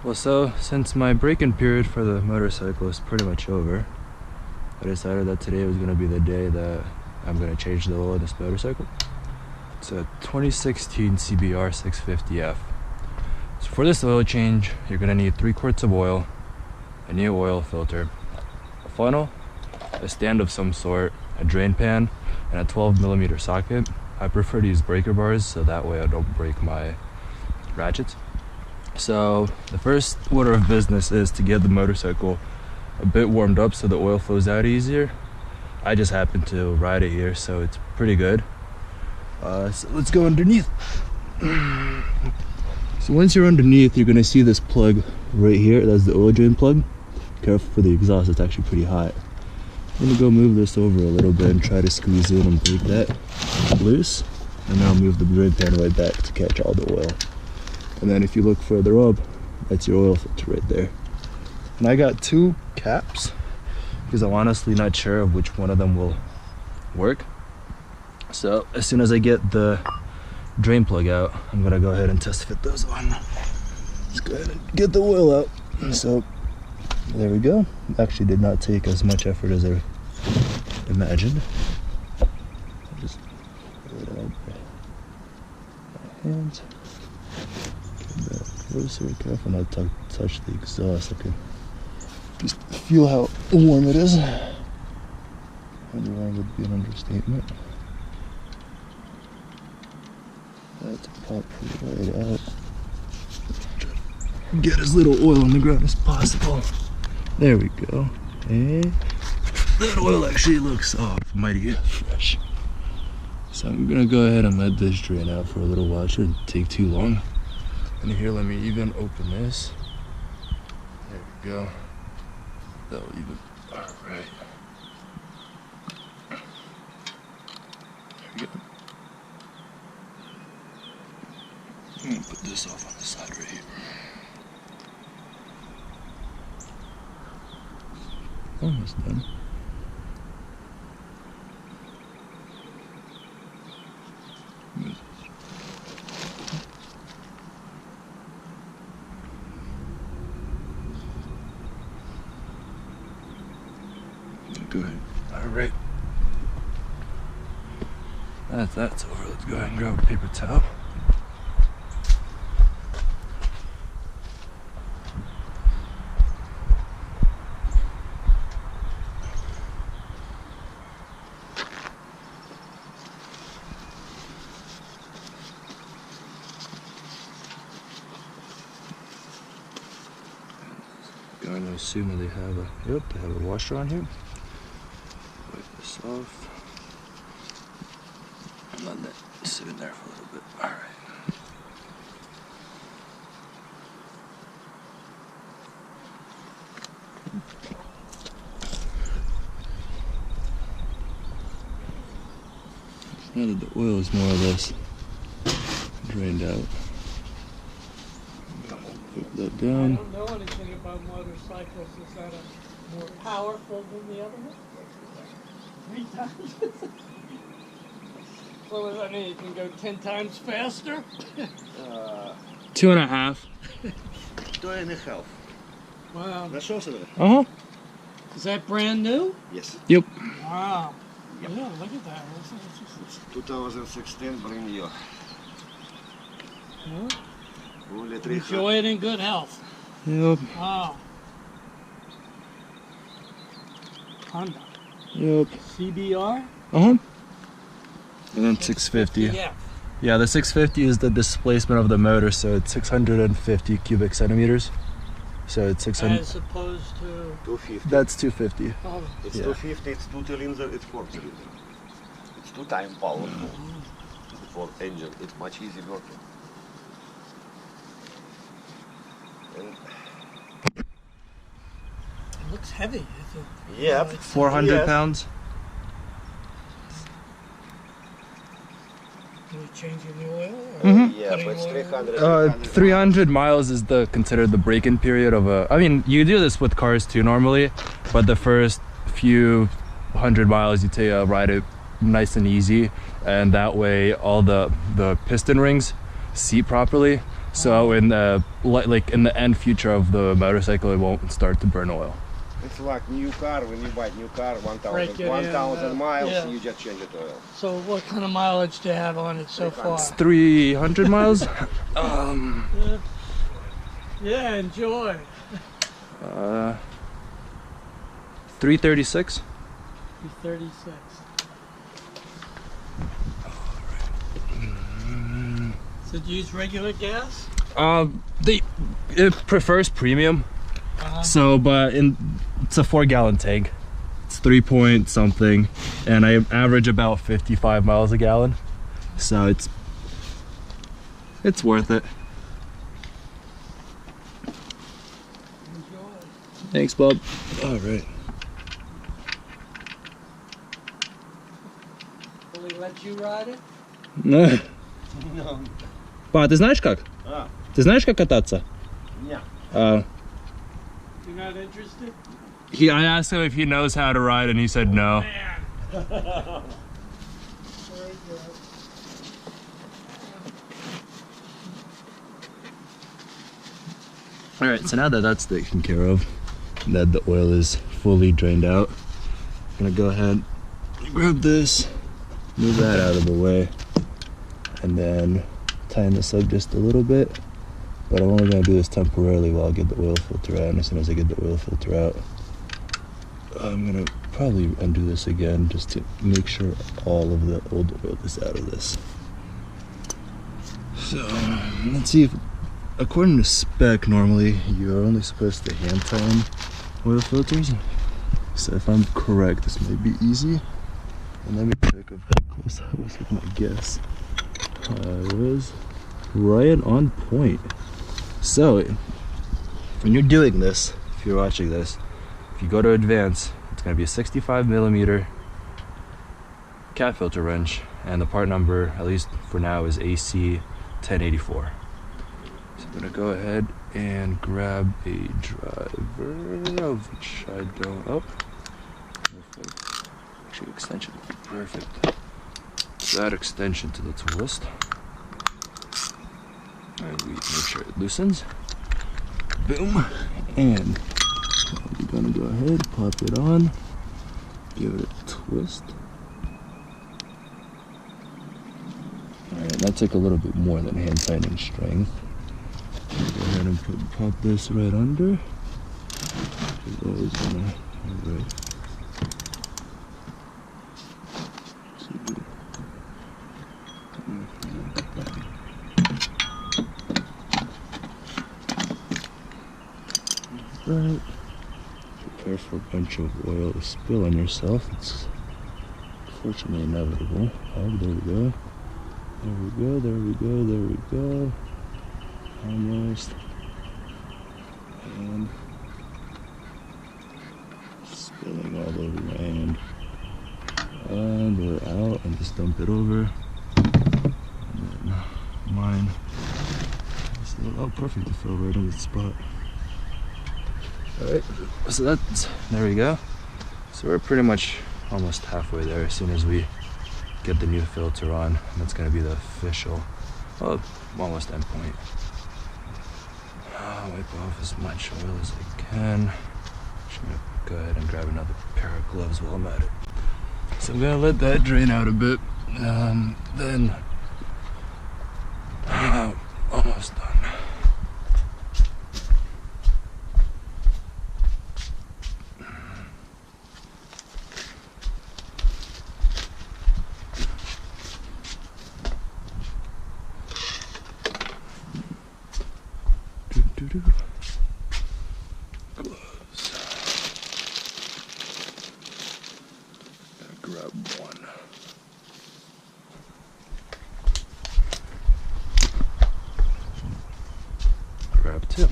Well, so since my break-in period for the motorcycle is pretty much over, I decided that today was going to be the day that I'm going to change the oil in this motorcycle. It's a 2016 CBR650F. So for this oil change, you're going to need 3 quarts of oil, a new oil filter, a funnel, a stand of some sort, a drain pan, and a 12mm socket. I prefer to use breaker bars so that way I don't break my ratchets. So the first order of business is to get the motorcycle a bit warmed up so the oil flows out easier. I just happen to ride it here, so it's pretty good. So let's go underneath. So once you're underneath, you're gonna see this plug right here. That's the oil drain plug. Careful for the exhaust, it's actually pretty hot. I'm gonna go move this over a little bit and try to squeeze in and break that loose. And then I'll move the drain pan right back to catch all the oil. And then if you look further up, that's your oil filter right there. And I got 2 caps because I'm honestly not sure of which one of them will work. So as soon as I get the drain plug out, I'm gonna go ahead and test fit those on. Let's go ahead and get the oil out. So there we go. Actually did not take as much effort as I imagined. I'll just pull it out by my hands. Closer, careful not to touch the exhaust. I can just feel how warm it is. Underarm would be an understatement. That's popped right out. Try to get as little oil on the ground as possible. There we go. And that oil actually looks mighty fresh. So I'm gonna go ahead and let this drain out for a little while. It shouldn't take too long. And here, let me even open this. There we go. That'll even, all right. There we go. I'm gonna put this off on the side right here. Almost done. Go ahead. All right. That's over. Let's go ahead and grab a paper towel. I'm gonna assume that they have a washer on here. Wipe this off. And let that sit in there for a little bit. All right. Now that the oil is more or less drained out, put that down. I don't know anything about motorcycles. Is that more powerful than the other one? 3 times? What does that mean? You can go 10 times faster? 2.5. 2.5. Wow. That shows it. Uh-huh. Is that brand new? Yes. Yep. Wow. Yep. Yeah, look at that. It's 2016, brand new. Yeah. Only Enjoy it in good health. Yep. Wow. Honda. Yep. CBR? Uh-huh. And then 650. Yeah. Yeah, the 650 is the displacement of the motor, so it's 650 cubic centimeters. So it's 600. As opposed to... 250. That's 250. Oh, It's Yeah. 250, it's 2 cylinder, it's 4 cylinder. It's 2 times powerful. For engine, it's much easier working. And it looks heavy. yeah, 400 yes. pounds. Are you changing the oil? Yeah, but it's 300. 300 miles is considered the break-in period of a. I mean, you do this with cars too normally, but the first few 100 miles you ride it nice and easy, and that way all the piston rings seat properly. So in the like in the end future of the motorcycle, it won't start to burn oil. It's like new car. When you buy new car, Break it in, 1,000 miles, yeah. you just change it oil. So what kind of mileage do you have on it so far? It's 300 miles. Yeah, enjoy. 336. 36. So do you use regular gas? It prefers premium. So, but it's a 4-gallon tank. It's 3 point something, and I average about 55 miles a gallon. So it's worth it. Enjoy. Thanks, Bob. All right. Will he let you ride it? No. Па, ты знаешь как? Ты знаешь как кататься? Yeah. You're not interested? I asked him if he knows how to ride, and he said no. Man. Very good. All right, so now that that's taken care of, that the oil is fully drained out, I'm gonna go ahead, grab this, move that out of the way, and then tighten this up just a little bit. But I'm only gonna do this temporarily while I get the oil filter out, and as soon as I get the oil filter out, I'm gonna probably undo this again just to make sure all of the old oil is out of this. So let's see if, according to spec, normally you're only supposed to hand tighten oil filters. So if I'm correct, this might be easy. And let me check if that close that was with my guess. I was right on point. So when you're doing this, if you're watching this, if you go to advance, it's going to be a 65mm cat filter wrench, and the part number, at least for now, is AC 1084. So I'm going to go ahead and grab a driver, of which I don't. Oh, perfect. Actually, extension would be perfect. So add extension to the twist. And we make sure it loosens. Boom. And we're gonna go ahead, pop it on, give it a twist. Alright, that took a little bit more than hand tightening strength. Go ahead and pop this right under. It's always gonna, alright. Right. Prepare for a bunch of oil to spill on yourself. It's fortunately inevitable. Oh, there we go. There we go, there we go, there we go. Almost. And spilling all over my hand. And we're out, and just dump it over. And then mine. Oh, perfect, to fill right on the spot. Alright, so there we go. So we're pretty much almost halfway there as soon as we get the new filter on. And that's going to be the official, well, almost end point. Wipe off as much oil as I can. Just going to go ahead and grab another pair of gloves while I'm at it. So I'm going to let that drain out a bit. Then, almost done. Gloves. Gotta grab one. Grab two.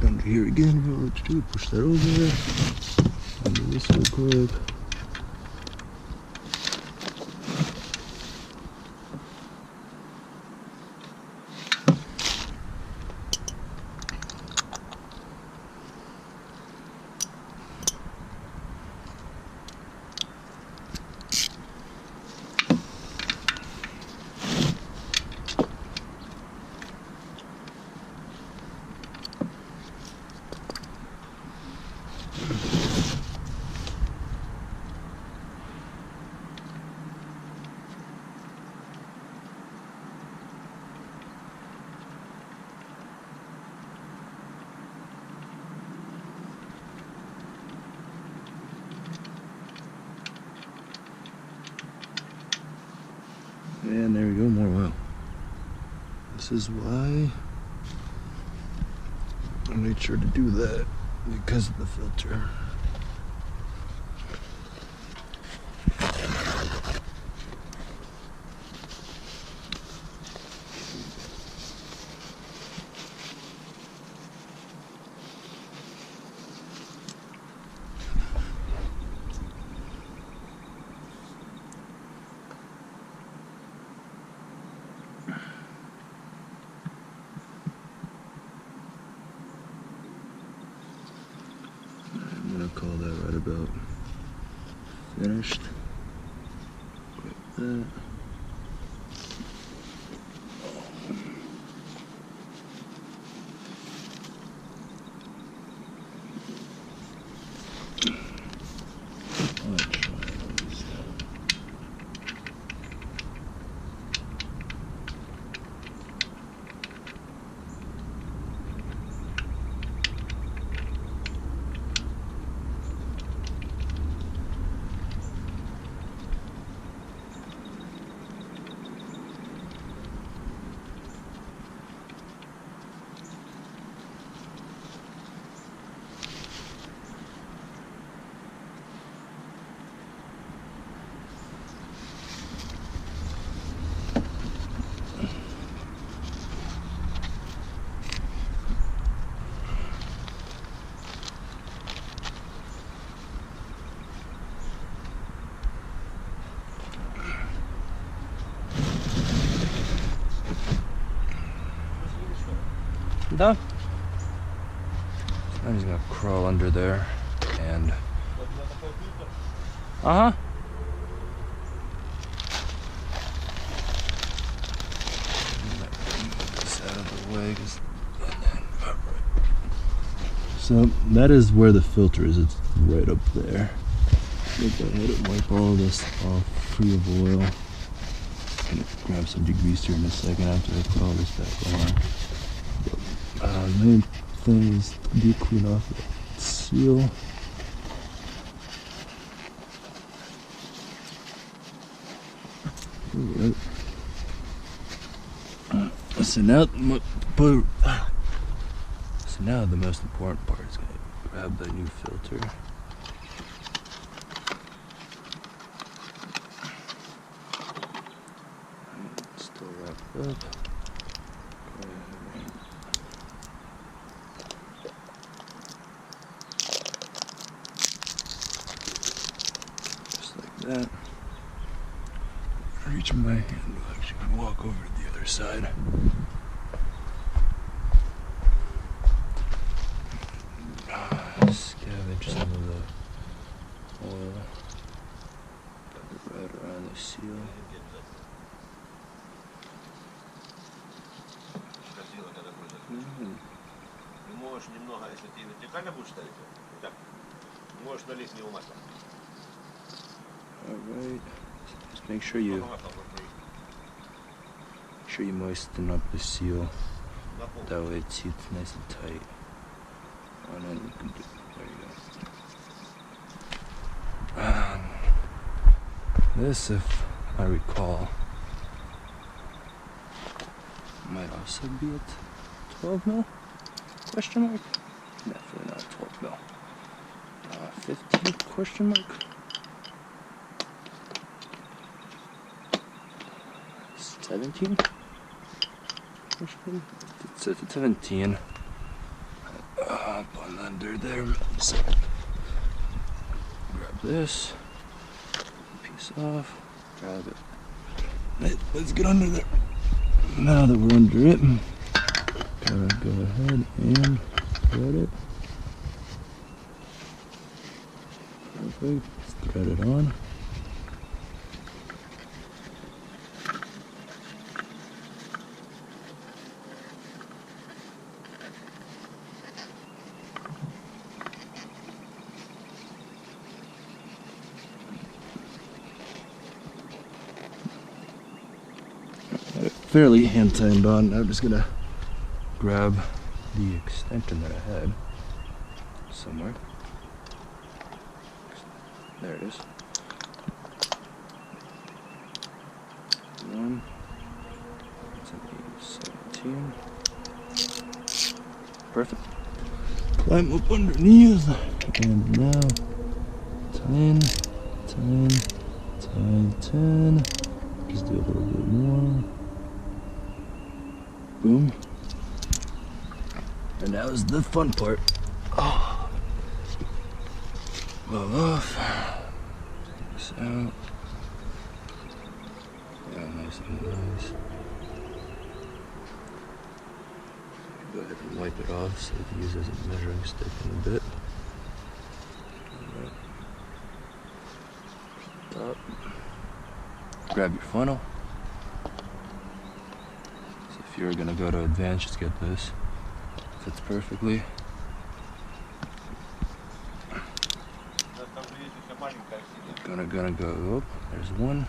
it under here again. Bro. Let's do push that over. Undo this real quick. And there we go, more oil. This is why I made sure to do that, because of the filter. I'm gonna call that right about finished. Like that. Да. I'm just gonna crawl under there and. Uh huh. Move this out of the way. So that is where the filter is. It's right up there. Look ahead and wipe all this off free of oil. I'm gonna grab some degreaser in a second after I put all this back on. The main thing is to clean off the seal. Right. So now the most important part is gonna grab the new filter. Still wrapped up. That. Reach my hand, I'm actually gonna walk over to the other side. Scavenge some of the oil. Put it right around the seal. Можешь немного, если ты вертикально будешь ставить, так, можешь налить в него масло. Alright, just make sure you moisten up the seal. That way it seats nice and tight. And then you can do, there you go. This, if I recall, might also be at 12 mil? Question mark? Definitely not 12 mil. 15 question mark? 17? It's 17. up on under there. So, grab this, piece off, grab it. Right, let's get under there. Now that we're under it, gotta go ahead and thread it. Perfect. Let's thread it on. Fairly hand timed on. I'm just gonna grab the extension that I had somewhere. There it is. One. It's an 17. Perfect. Climb up underneath, and now 10, 10, 10, 10. Just do a little bit more. Boom. And that was the fun part. Oh. Well off. Take this out. Yeah, nice and nice. Go ahead and wipe it off so I can use it as a measuring stick in a bit. Up. Grab your funnel. If you're gonna go to advanced, just get this. Fits perfectly. Gonna go up. There's one.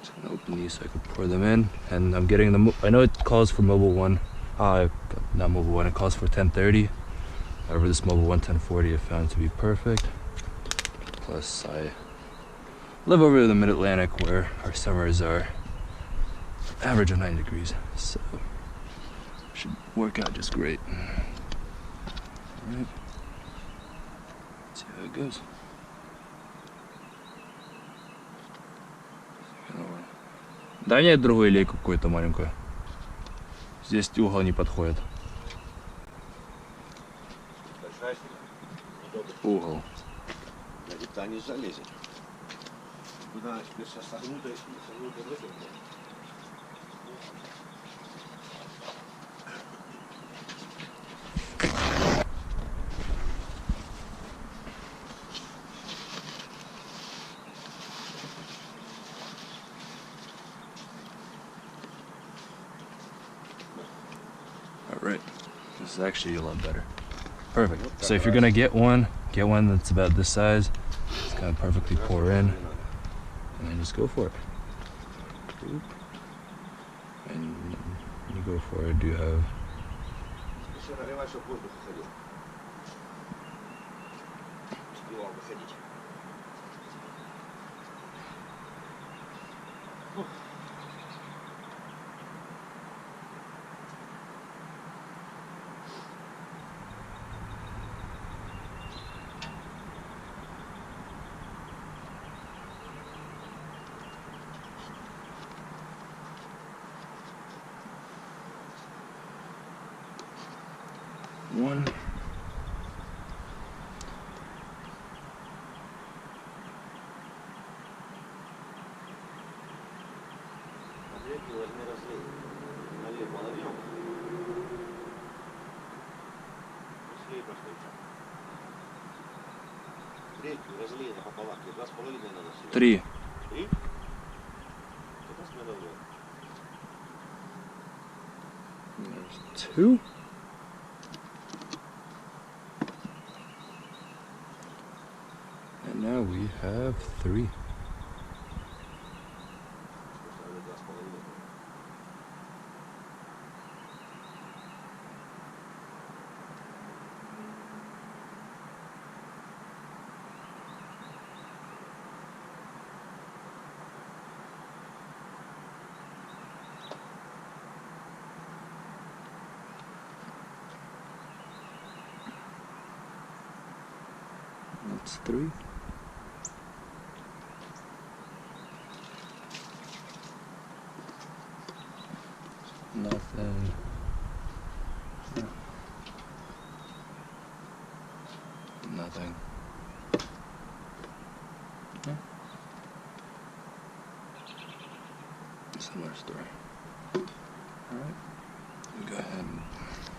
Just gonna open these so I can pour them in. And I'm getting the. I know it calls for mobile one. Not mobile one. It calls for 1030. However, this mobile one 1040 I found to be perfect. Plus, I live over in the Mid-Atlantic where our summers are average of 9 degrees, so should work out just great. Alright, let's see how it goes. Дай мне другую лейку какую-то маленькую. Здесь угол не подходит. Угол. Туда не залезет. Куда теперь со согнутой выходит? Alright, this is actually a lot better. Perfect. So if you're gonna get one that's about this size. It's gonna perfectly pour in, and then just go for it. And you go for it. Do you have? One. Три. There's two. And now we have three. That's three. nothing. Yeah. Similar story. Alright, go ahead and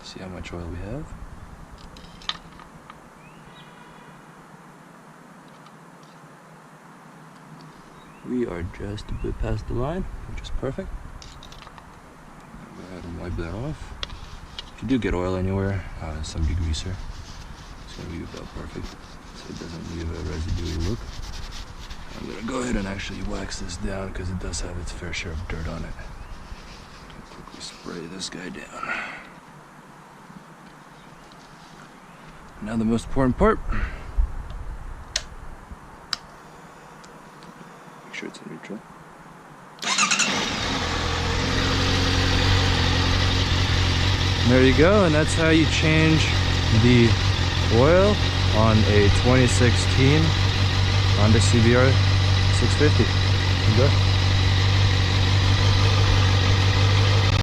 see how much oil we have. We are just a bit past the line, which is perfect. Go ahead and wipe that off. If you do get oil anywhere, some degreaser, it's going to be about perfect, so it doesn't leave a residual look. I'm going to go ahead and actually wax this down because it does have its fair share of dirt on it. I'll quickly spray this guy down. Now the most important part. Make sure it's in neutral. There you go, and that's how you change the oil on a 2016 Honda CBR 650. Enjoy.